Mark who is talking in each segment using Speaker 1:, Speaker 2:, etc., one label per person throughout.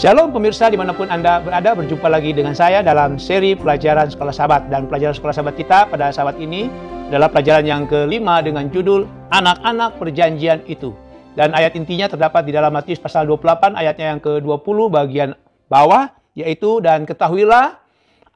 Speaker 1: Shalom pemirsa dimanapun Anda berada, berjumpa lagi dengan saya dalam seri pelajaran Sekolah Sahabat. Dan pelajaran Sekolah Sahabat kita pada sahabat ini adalah pelajaran yang kelima dengan judul Anak-anak Perjanjian Itu. Dan ayat intinya terdapat di dalam Matius pasal 28 ayatnya yang ke-20 bagian bawah, yaitu, dan ketahuilah,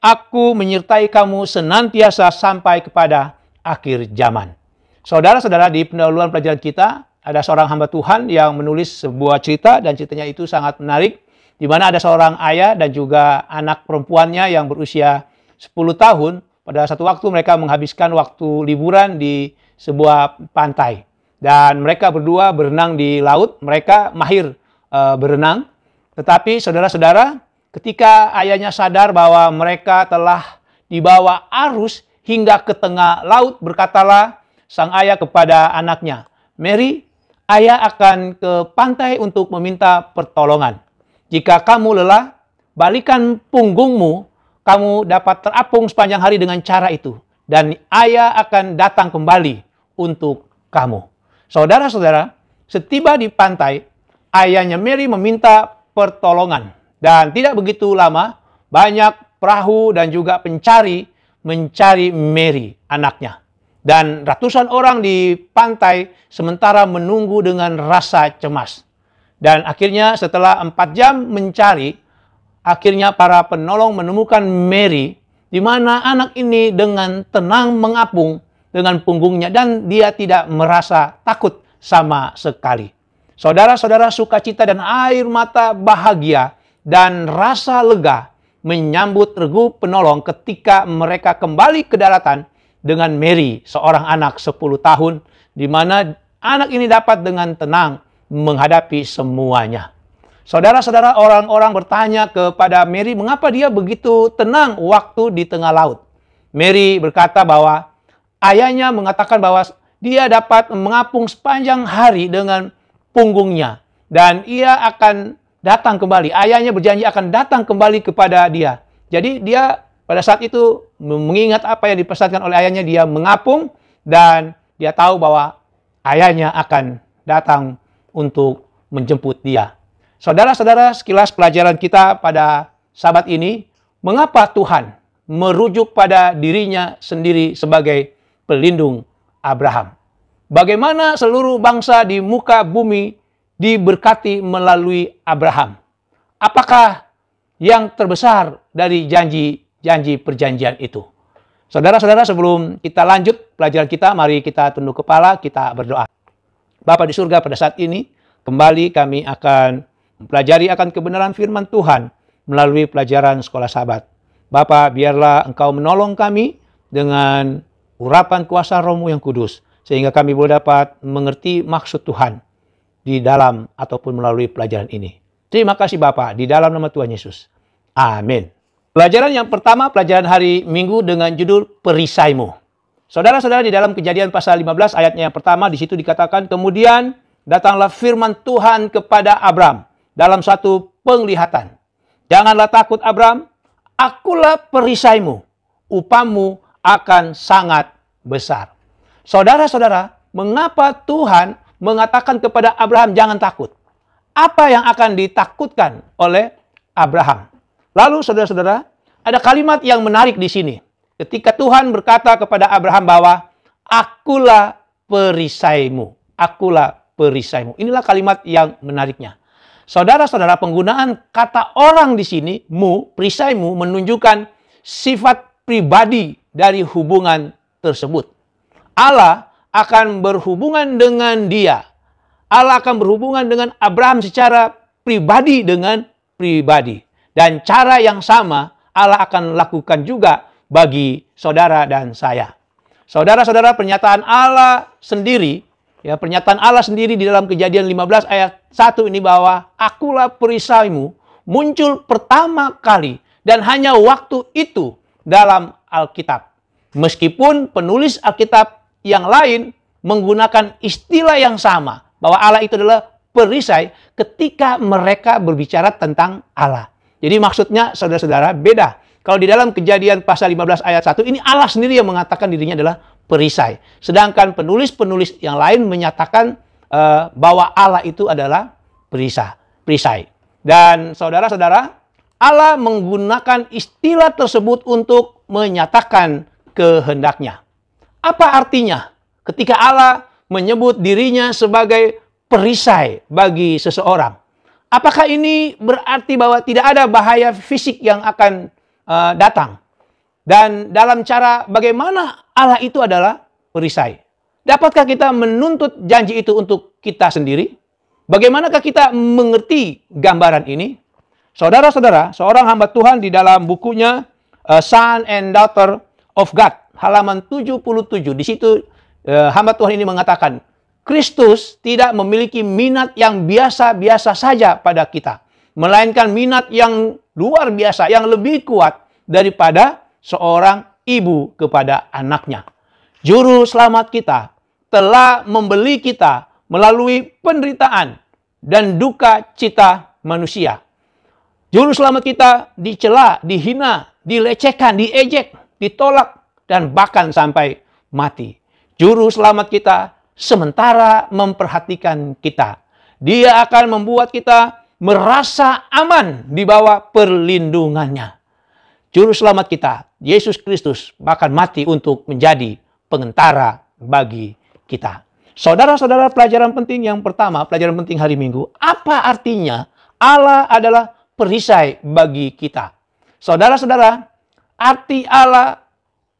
Speaker 1: aku menyertai kamu senantiasa sampai kepada akhir zaman. Saudara-saudara, di pendahuluan pelajaran kita, ada seorang hamba Tuhan yang menulis sebuah cerita, dan ceritanya itu sangat menarik, di mana ada seorang ayah dan juga anak perempuannya yang berusia 10 tahun. Pada satu waktu mereka menghabiskan waktu liburan di sebuah pantai. Dan mereka berdua berenang di laut. Mereka mahir berenang. Tetapi saudara-saudara, ketika ayahnya sadar bahwa mereka telah dibawa arus hingga ke tengah laut, berkatalah sang ayah kepada anaknya, "Mary, ayah akan ke pantai untuk meminta pertolongan. Jika kamu lelah, balikan punggungmu, kamu dapat terapung sepanjang hari dengan cara itu. Dan ayah akan datang kembali untuk kamu." Saudara-saudara, setiba di pantai, ayahnya Mary meminta pertolongan. Dan tidak begitu lama, banyak perahu dan juga pencari mencari Mary, anaknya. Dan ratusan orang di pantai sementara menunggu dengan rasa cemas. Dan akhirnya setelah 4 jam mencari, akhirnya para penolong menemukan Mary, di mana anak ini dengan tenang mengapung dengan punggungnya dan dia tidak merasa takut sama sekali. Saudara-saudara, sukacita dan air mata bahagia dan rasa lega menyambut regu penolong ketika mereka kembali ke daratan dengan Mary, seorang anak 10 tahun, di mana anak ini dapat dengan tenang menghadapi semuanya. Saudara-saudara, orang-orang bertanya kepada Mary mengapa dia begitu tenang waktu di tengah laut. Mary berkata bahwa ayahnya mengatakan bahwa dia dapat mengapung sepanjang hari dengan punggungnya. Dan ia akan datang kembali. Ayahnya berjanji akan datang kembali kepada dia. Jadi dia pada saat itu mengingat apa yang dipesankan oleh ayahnya, dia mengapung dan dia tahu bahwa ayahnya akan datang untuk menjemput dia. Saudara-saudara, sekilas pelajaran kita pada sahabat ini, mengapa Tuhan merujuk pada dirinya sendiri sebagai pelindung Abraham? Bagaimana seluruh bangsa di muka bumi diberkati melalui Abraham? Apakah yang terbesar dari janji-janji perjanjian itu? Saudara-saudara, sebelum kita lanjut pelajaran kita, mari kita tunduk kepala, kita berdoa. Bapa di surga, pada saat ini kembali kami akan mempelajari akan kebenaran firman Tuhan melalui pelajaran Sekolah Sahabat. Bapa, biarlah Engkau menolong kami dengan urapan kuasa Roh-Mu yang kudus, sehingga kami boleh dapat mengerti maksud Tuhan di dalam ataupun melalui pelajaran ini. Terima kasih Bapa, di dalam nama Tuhan Yesus. Amin. Pelajaran yang pertama, pelajaran hari Minggu dengan judul Perisaimu. Saudara-saudara, di dalam Kejadian pasal 15 ayatnya yang pertama, di situ dikatakan, kemudian datanglah firman Tuhan kepada Abram dalam satu penglihatan. Janganlah takut Abram, akulah perisaimu, upamu akan sangat besar. Saudara-saudara, mengapa Tuhan mengatakan kepada Abraham jangan takut? Apa yang akan ditakutkan oleh Abraham? Lalu saudara-saudara, ada kalimat yang menarik di sini. Ketika Tuhan berkata kepada Abraham bahwa akulah perisaimu. Akulah perisaimu. Inilah kalimat yang menariknya. Saudara-saudara, penggunaan kata orang di sini, perisaimu, menunjukkan sifat pribadi dari hubungan tersebut. Allah akan berhubungan dengan dia. Allah akan berhubungan dengan Abraham secara pribadi dengan pribadi. Dan cara yang sama Allah akan lakukan juga bagi saudara dan saya. Saudara-saudara, pernyataan Allah sendiri, pernyataan Allah sendiri di dalam Kejadian 15 ayat 1 ini bahwa akulah perisaimu muncul pertama kali dan hanya waktu itu dalam Alkitab. Meskipun penulis Alkitab yang lain menggunakan istilah yang sama, bahwa Allah itu adalah perisai ketika mereka berbicara tentang Allah. Jadi maksudnya saudara-saudara beda. Kalau di dalam Kejadian pasal 15 ayat 1, ini Allah sendiri yang mengatakan dirinya adalah perisai. Sedangkan penulis-penulis yang lain menyatakan bahwa Allah itu adalah perisai. Dan saudara-saudara, Allah menggunakan istilah tersebut untuk menyatakan kehendaknya. Apa artinya ketika Allah menyebut dirinya sebagai perisai bagi seseorang? Apakah ini berarti bahwa tidak ada bahaya fisik yang akan datang? Dan dalam cara bagaimana Allah itu adalah perisai? Dapatkah kita menuntut janji itu untuk kita sendiri? Bagaimanakah kita mengerti gambaran ini? Saudara-saudara, seorang hamba Tuhan di dalam bukunya Son and Daughter of God, halaman 77, di situ hamba Tuhan ini mengatakan, Kristus tidak memiliki minat yang biasa-biasa saja pada kita, melainkan minat yang luar biasa, yang lebih kuat daripada seorang ibu kepada anaknya. Juru selamat kita telah membeli kita melalui penderitaan dan duka cita manusia. Juru selamat kita dicela, dihina, dilecehkan, diejek, ditolak, dan bahkan sampai mati. Juru selamat kita sementara memperhatikan kita. Dia akan membuat kita merasa aman di bawah perlindungannya. Juru selamat kita, Yesus Kristus, bahkan mati untuk menjadi pengentara bagi kita. Saudara-saudara, pelajaran penting yang pertama, pelajaran penting hari Minggu, apa artinya Allah adalah perisai bagi kita? Saudara-saudara, arti Allah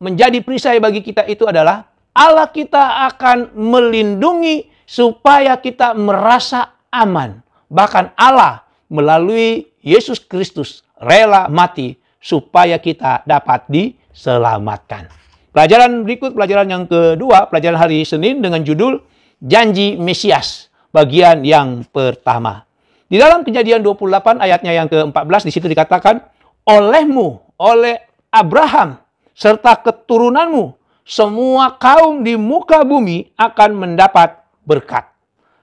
Speaker 1: menjadi perisai bagi kita itu adalah Allah kita akan melindungi supaya kita merasa aman. Bahkan Allah melalui Yesus Kristus rela mati supaya kita dapat diselamatkan. Pelajaran berikut, pelajaran yang kedua, pelajaran hari Senin dengan judul Janji Mesias, bagian yang pertama. Di dalam Kejadian 28 ayatnya yang ke-14, di situ dikatakan, olehmu, oleh Abraham, serta keturunanmu, semua kaum di muka bumi akan mendapat berkat.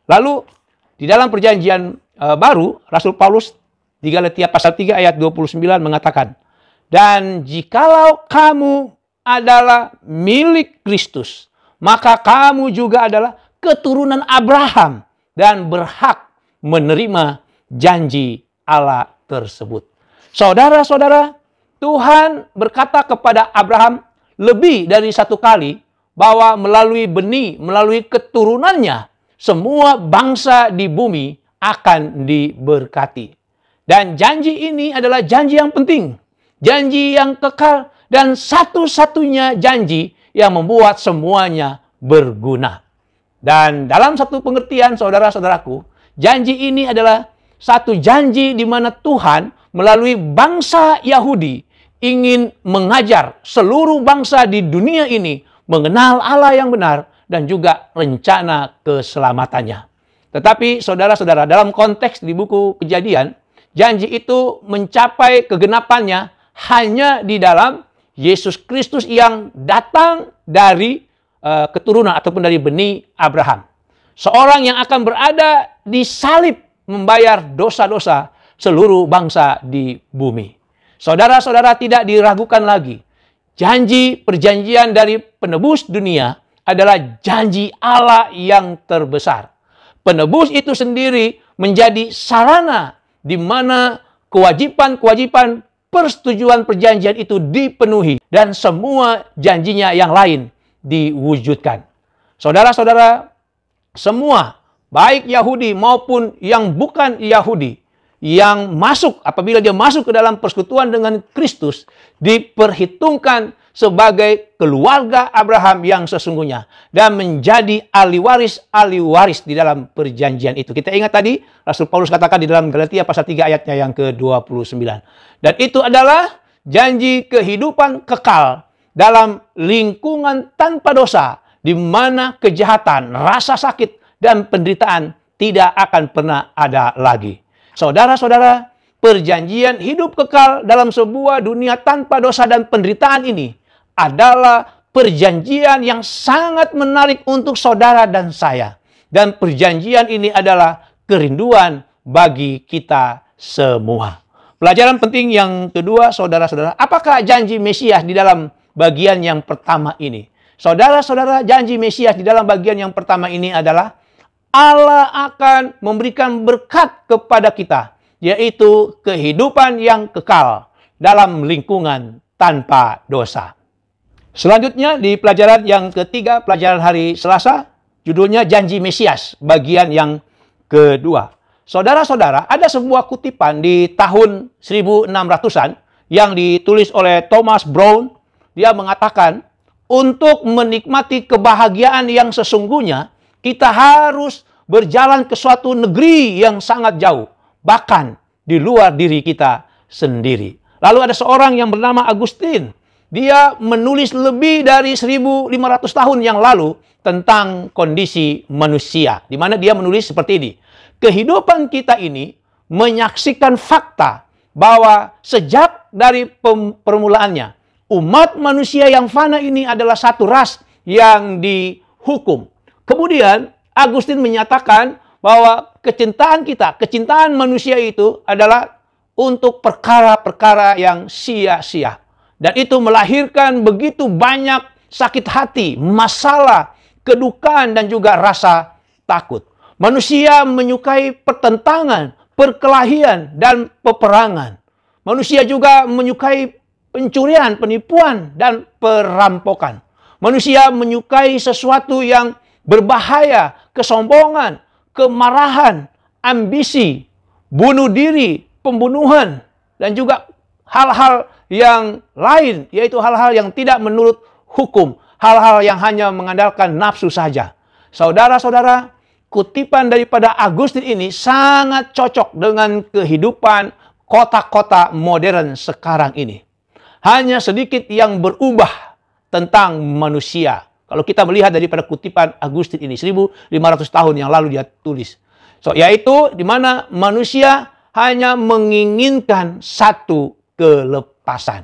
Speaker 1: Lalu, di dalam perjanjian baru, Rasul Paulus di Galatia pasal 3 ayat 29 mengatakan, dan jikalau kamu adalah milik Kristus, maka kamu juga adalah keturunan Abraham dan berhak menerima janji Allah tersebut. Saudara-saudara, Tuhan berkata kepada Abraham lebih dari satu kali bahwa melalui benih, melalui keturunannya, semua bangsa di bumi akan diberkati. Dan janji ini adalah janji yang penting, janji yang kekal, dan satu-satunya janji yang membuat semuanya berguna. Dan dalam satu pengertian, saudara-saudaraku, janji ini adalah satu janji di mana Tuhan melalui bangsa Yahudi ingin mengajar seluruh bangsa di dunia ini mengenal Allah yang benar dan juga rencana keselamatannya. Tetapi saudara-saudara, dalam konteks di buku Kejadian, janji itu mencapai kegenapannya hanya di dalam Yesus Kristus yang datang dari keturunan ataupun dari benih Abraham. Seorang yang akan berada di salib membayar dosa-dosa seluruh bangsa di bumi. Saudara-saudara, tidak diragukan lagi. Janji perjanjian dari penebus dunia adalah janji Allah yang terbesar. Penebus itu sendiri menjadi sarana di mana kewajiban-kewajiban persetujuan perjanjian itu dipenuhi dan semua janjinya yang lain diwujudkan. Saudara-saudara, semua baik Yahudi maupun yang bukan Yahudi yang masuk, apabila dia masuk ke dalam persekutuan dengan Kristus, diperhitungkan sebagai keluarga Abraham yang sesungguhnya dan menjadi ahli waris di dalam perjanjian itu. Kita ingat tadi Rasul Paulus katakan di dalam Galatia pasal 3 ayatnya yang ke-29. Dan itu adalah janji kehidupan kekal dalam lingkungan tanpa dosa, di mana kejahatan, rasa sakit, dan penderitaan tidak akan pernah ada lagi. Saudara-saudara, perjanjian hidup kekal dalam sebuah dunia tanpa dosa dan penderitaan ini adalah perjanjian yang sangat menarik untuk saudara dan saya. Dan perjanjian ini adalah kerinduan bagi kita semua. Pelajaran penting yang kedua, saudara-saudara, apakah janji Mesias di dalam bagian yang pertama ini? Saudara-saudara, janji Mesias di dalam bagian yang pertama ini adalah Allah akan memberikan berkat kepada kita yaitu kehidupan yang kekal dalam lingkungan tanpa dosa. Selanjutnya di pelajaran yang ketiga, pelajaran hari Selasa, judulnya Janji Mesias, bagian yang kedua. Saudara-saudara, ada sebuah kutipan di tahun 1600-an yang ditulis oleh Thomas Brown. Dia mengatakan, untuk menikmati kebahagiaan yang sesungguhnya, kita harus berjalan ke suatu negeri yang sangat jauh, bahkan di luar diri kita sendiri. Lalu ada seorang yang bernama Agustin. Dia menulis lebih dari 1500 tahun yang lalu tentang kondisi manusia, di mana dia menulis seperti ini. Kehidupan kita ini menyaksikan fakta bahwa sejak dari permulaannya, umat manusia yang fana ini adalah satu ras yang dihukum. Kemudian Agustin menyatakan bahwa kecintaan kita, kecintaan manusia itu adalah untuk perkara-perkara yang sia-sia. Dan itu melahirkan begitu banyak sakit hati, masalah, kedukaan, dan juga rasa takut. Manusia menyukai pertentangan, perkelahian, dan peperangan. Manusia juga menyukai pencurian, penipuan, dan perampokan. Manusia menyukai sesuatu yang berbahaya, kesombongan, kemarahan, ambisi, bunuh diri, pembunuhan, dan juga hal-hal yang lain, yaitu hal-hal yang tidak menurut hukum, hal-hal yang hanya mengandalkan nafsu saja. Saudara-saudara, kutipan daripada Agustin ini sangat cocok dengan kehidupan kota-kota modern sekarang ini. Hanya sedikit yang berubah tentang manusia. Kalau kita melihat daripada kutipan Agustin ini, 1500 tahun yang lalu dia tulis. Yaitu di mana manusia hanya menginginkan satu kelepasan.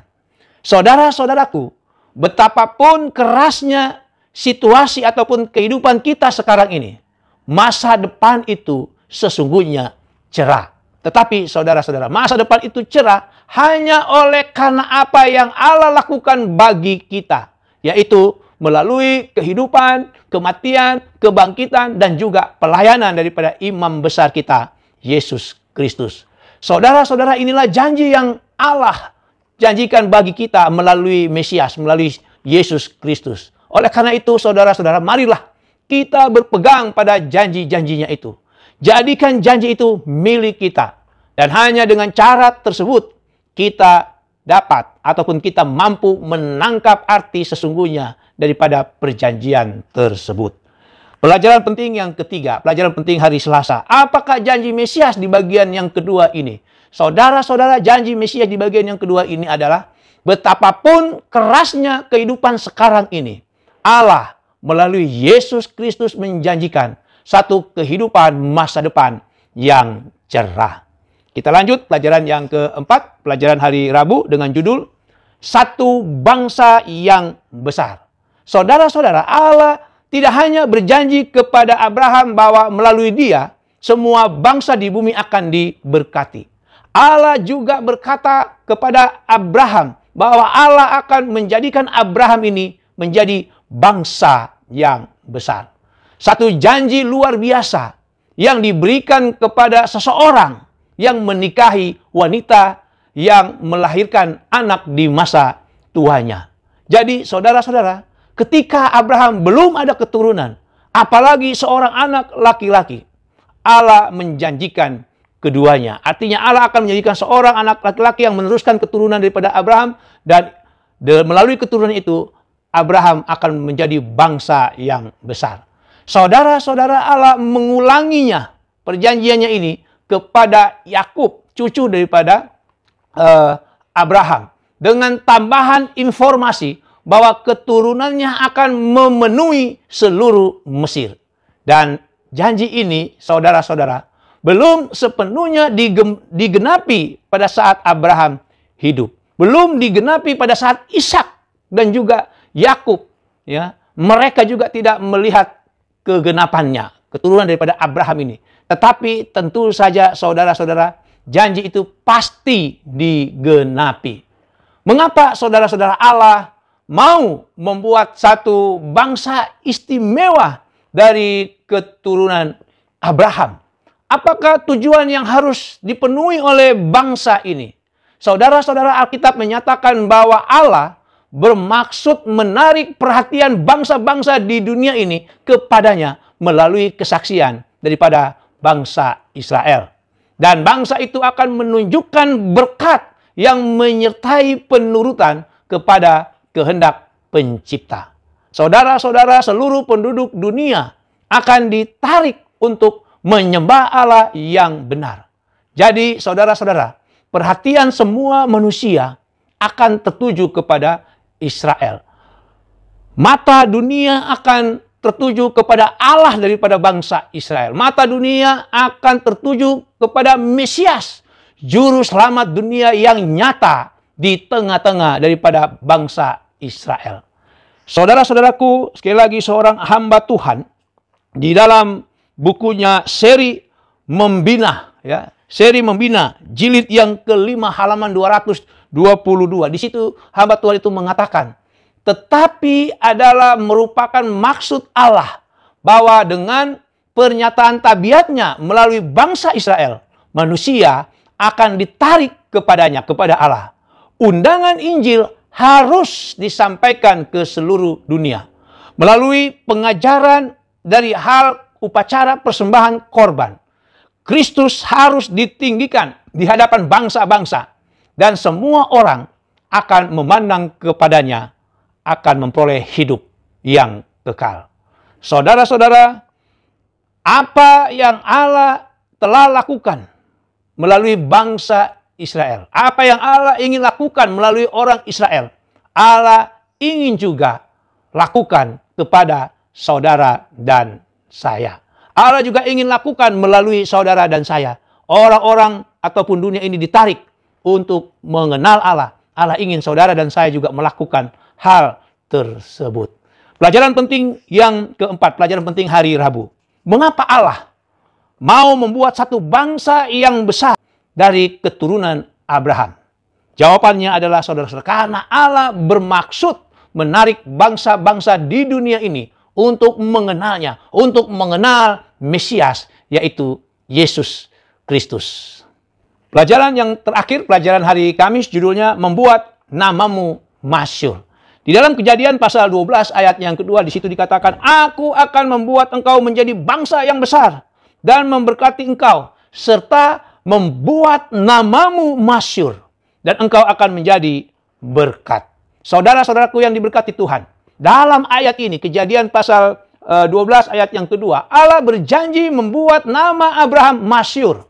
Speaker 1: Saudara-saudaraku, betapapun kerasnya situasi ataupun kehidupan kita sekarang ini, masa depan itu sesungguhnya cerah. Tetapi saudara-saudara, masa depan itu cerah hanya oleh karena apa yang Allah lakukan bagi kita. Yaitu melalui kehidupan, kematian, kebangkitan, dan juga pelayanan daripada imam besar kita, Yesus Kristus. Saudara-saudara, inilah janji yang Allah janjikan bagi kita melalui Mesias, melalui Yesus Kristus. Oleh karena itu, saudara-saudara, marilah kita berpegang pada janji-janjinya itu. Jadikan janji itu milik kita. Dan hanya dengan cara tersebut, kita dapat ataupun kita mampu menangkap arti sesungguhnya daripada perjanjian tersebut. Pelajaran penting yang ketiga, pelajaran penting hari Selasa. Apakah janji Mesias di bagian yang kedua ini? Saudara-saudara, janji Mesias di bagian yang kedua ini adalah betapapun kerasnya kehidupan sekarang ini, Allah melalui Yesus Kristus menjanjikan satu kehidupan masa depan yang cerah. Kita lanjut pelajaran yang keempat, pelajaran hari Rabu dengan judul Satu Bangsa yang Besar. Saudara-saudara, Allah tidak hanya berjanji kepada Abraham bahwa melalui dia semua bangsa di bumi akan diberkati. Allah juga berkata kepada Abraham bahwa Allah akan menjadikan Abraham ini menjadi bangsa yang besar. Satu janji luar biasa yang diberikan kepada seseorang yang menikahi wanita yang melahirkan anak di masa tuanya. Jadi saudara-saudara, ketika Abraham belum ada keturunan, apalagi seorang anak laki-laki, Allah menjanjikan keduanya. Artinya Allah akan menjadikan seorang anak laki-laki yang meneruskan keturunan daripada Abraham, dan melalui keturunan itu Abraham akan menjadi bangsa yang besar. Saudara-saudara, Allah mengulanginya, perjanjiannya ini, kepada Yakub, cucu daripada Abraham, dengan tambahan informasi bahwa keturunannya akan memenuhi seluruh Mesir. Dan janji ini, saudara-saudara, belum sepenuhnya digenapi pada saat Abraham hidup. Belum digenapi pada saat Ishak dan juga Yakub. Ya, mereka juga tidak melihat kegenapannya, keturunan daripada Abraham ini. Tetapi tentu saja saudara-saudara, janji itu pasti digenapi. Mengapa saudara-saudara Allah mau membuat satu bangsa istimewa dari keturunan Abraham? apakah tujuan yang harus dipenuhi oleh bangsa ini? Saudara-saudara, Alkitab menyatakan bahwa Allah bermaksud menarik perhatian bangsa-bangsa di dunia ini kepadanya melalui kesaksian daripada bangsa Israel. Dan bangsa itu akan menunjukkan berkat yang menyertai penurutan kepada kehendak Pencipta. Saudara-saudara, seluruh penduduk dunia akan ditarik untuk menyembah Allah yang benar. Jadi, saudara-saudara, perhatian semua manusia akan tertuju kepada Israel. Mata dunia akan tertuju kepada Allah daripada bangsa Israel. Mata dunia akan tertuju kepada Mesias, juru selamat dunia yang nyata di tengah-tengah daripada bangsa Israel. Saudara-saudaraku, sekali lagi seorang hamba Tuhan di dalam bukunya Seri Membina, ya, Seri Membina, jilid yang kelima halaman 222. Di situ hamba Tuhan itu mengatakan, tetapi adalah merupakan maksud Allah bahwa dengan pernyataan tabiatnya melalui bangsa Israel, manusia akan ditarik kepadanya, kepada Allah. Undangan Injil harus disampaikan ke seluruh dunia melalui pengajaran dari hal upacara persembahan korban. Kristus harus ditinggikan di hadapan bangsa-bangsa dan semua orang akan memandang kepadanya, akan memperoleh hidup yang kekal. Saudara-saudara, apa yang Allah telah lakukan melalui bangsa Israel, apa yang Allah ingin lakukan melalui orang Israel, Allah ingin juga lakukan kepada saudara dan saya. Allah juga ingin lakukan melalui saudara dan saya. Orang-orang ataupun dunia ini ditarik untuk mengenal Allah. Allah ingin saudara dan saya juga melakukan hal tersebut. Pelajaran penting yang keempat, pelajaran penting hari Rabu. Mengapa Allah mau membuat satu bangsa yang besar dari keturunan Abraham? Jawabannya adalah, saudara-saudara, karena Allah bermaksud menarik bangsa-bangsa di dunia ini untuk mengenalnya, untuk mengenal Mesias, yaitu Yesus Kristus. Pelajaran yang terakhir, pelajaran hari Kamis, judulnya membuat namamu masyhur. Di dalam Kejadian pasal 12 ayat yang kedua, di situ dikatakan, aku akan membuat engkau menjadi bangsa yang besar dan memberkati engkau, serta membuat namamu masyhur, dan engkau akan menjadi berkat. Saudara-saudaraku yang diberkati Tuhan, dalam ayat ini, Kejadian pasal 12 ayat yang kedua, Allah berjanji membuat nama Abraham masyhur.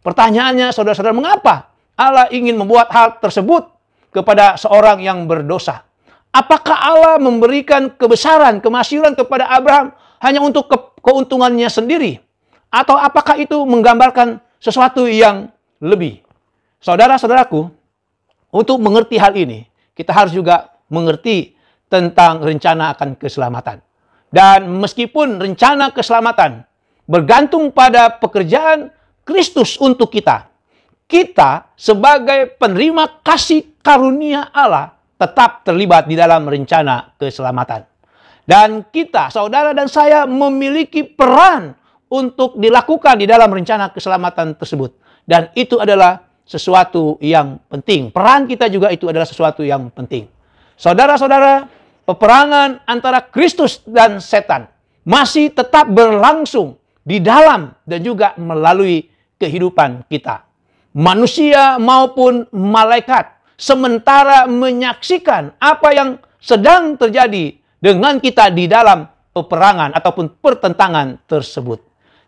Speaker 1: Pertanyaannya, saudara-saudara, mengapa Allah ingin membuat hal tersebut kepada seorang yang berdosa? Apakah Allah memberikan kebesaran, kemasyhuran kepada Abraham hanya untuk keuntungannya sendiri? Atau apakah itu menggambarkan sesuatu yang lebih? Saudara-saudaraku, untuk mengerti hal ini, kita harus juga mengerti tentang rencana akan keselamatan. Dan meskipun rencana keselamatan bergantung pada pekerjaan Kristus untuk kita, kita sebagai penerima kasih karunia Allah tetap terlibat di dalam rencana keselamatan. Dan kita, saudara dan saya, memiliki peran untuk dilakukan di dalam rencana keselamatan tersebut. Dan itu adalah sesuatu yang penting. Peran kita juga itu adalah sesuatu yang penting. Saudara-saudara, peperangan antara Kristus dan setan masih tetap berlangsung di dalam dan juga melalui kehidupan kita. Manusia maupun malaikat sementara menyaksikan apa yang sedang terjadi dengan kita di dalam peperangan ataupun pertentangan tersebut.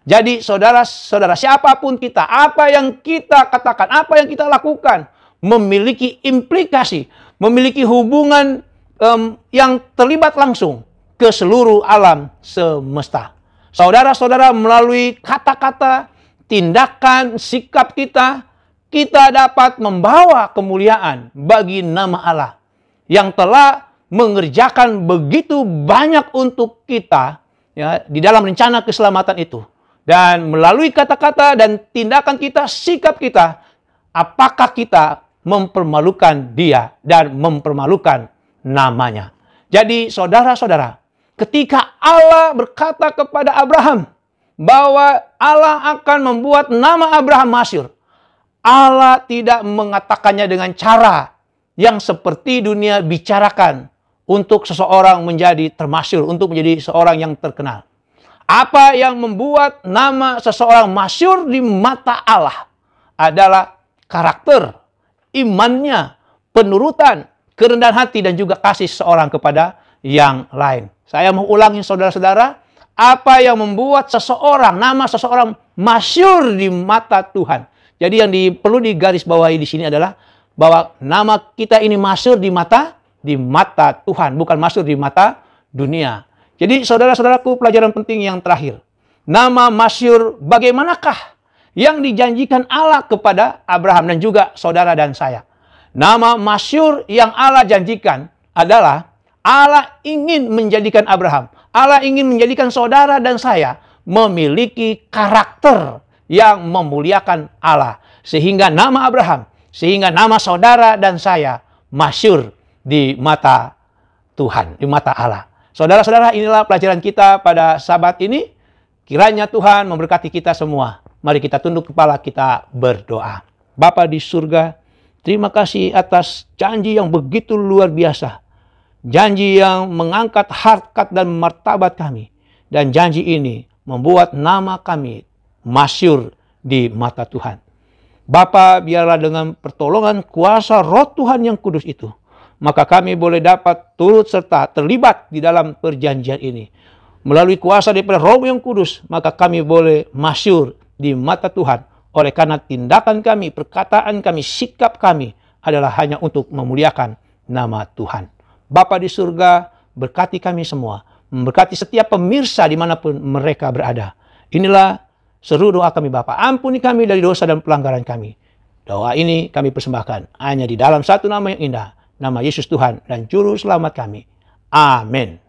Speaker 1: Jadi saudara-saudara, siapapun kita, apa yang kita katakan, apa yang kita lakukan, memiliki implikasi, memiliki hubungan yang terlibat langsung ke seluruh alam semesta. Saudara-saudara, melalui kata-kata, tindakan, sikap kita, kita dapat membawa kemuliaan bagi nama Allah yang telah mengerjakan begitu banyak untuk kita, ya, di dalam rencana keselamatan itu. Dan melalui kata-kata dan tindakan kita, sikap kita, apakah kita mempermalukan Dia dan mempermalukan namanya. Jadi saudara-saudara, ketika Allah berkata kepada Abraham bahwa Allah akan membuat nama Abraham masyhur. Allah tidak mengatakannya dengan cara yang seperti dunia bicarakan untuk seseorang menjadi termasyhur, untuk menjadi seorang yang terkenal. Apa yang membuat nama seseorang masyhur di mata Allah adalah karakter, imannya, penurutan, kerendahan hati, dan juga kasih seseorang kepada yang lain. Saya mau ulangi saudara-saudara, apa yang membuat seseorang, nama seseorang masyhur di mata Tuhan. Jadi yang perlu digarisbawahi di sini adalah bahwa nama kita ini masyhur di mata Tuhan, bukan masyhur di mata dunia. Jadi saudara-saudaraku, pelajaran penting yang terakhir. Nama masyhur bagaimanakah yang dijanjikan Allah kepada Abraham dan juga saudara dan saya? Nama masyhur yang Allah janjikan adalah Allah ingin menjadikan Abraham, Allah ingin menjadikan saudara dan saya memiliki karakter yang memuliakan Allah. Sehingga nama Abraham, sehingga nama saudara dan saya masyhur di mata Tuhan, di mata Allah. Saudara-saudara, inilah pelajaran kita pada Sabat ini. Kiranya Tuhan memberkati kita semua. Mari kita tunduk kepala, kita berdoa. Bapa di surga, terima kasih atas janji yang begitu luar biasa. Janji yang mengangkat harkat dan martabat kami. Dan janji ini membuat nama kami masyhur di mata Tuhan. Bapa, biarlah dengan pertolongan kuasa Roh Tuhan yang kudus itu, maka kami boleh dapat turut serta terlibat di dalam perjanjian ini. Melalui kuasa daripada Roh yang kudus, maka kami boleh masyhur di mata Tuhan. Oleh karena tindakan kami, perkataan kami, sikap kami adalah hanya untuk memuliakan nama Tuhan. Bapa di surga, berkati kami semua. Memberkati setiap pemirsa dimanapun mereka berada. Inilah seru doa kami Bapa. Ampuni kami dari dosa dan pelanggaran kami. Doa ini kami persembahkan hanya di dalam satu nama yang indah. Nama Yesus Tuhan dan Juru Selamat kami. Amin.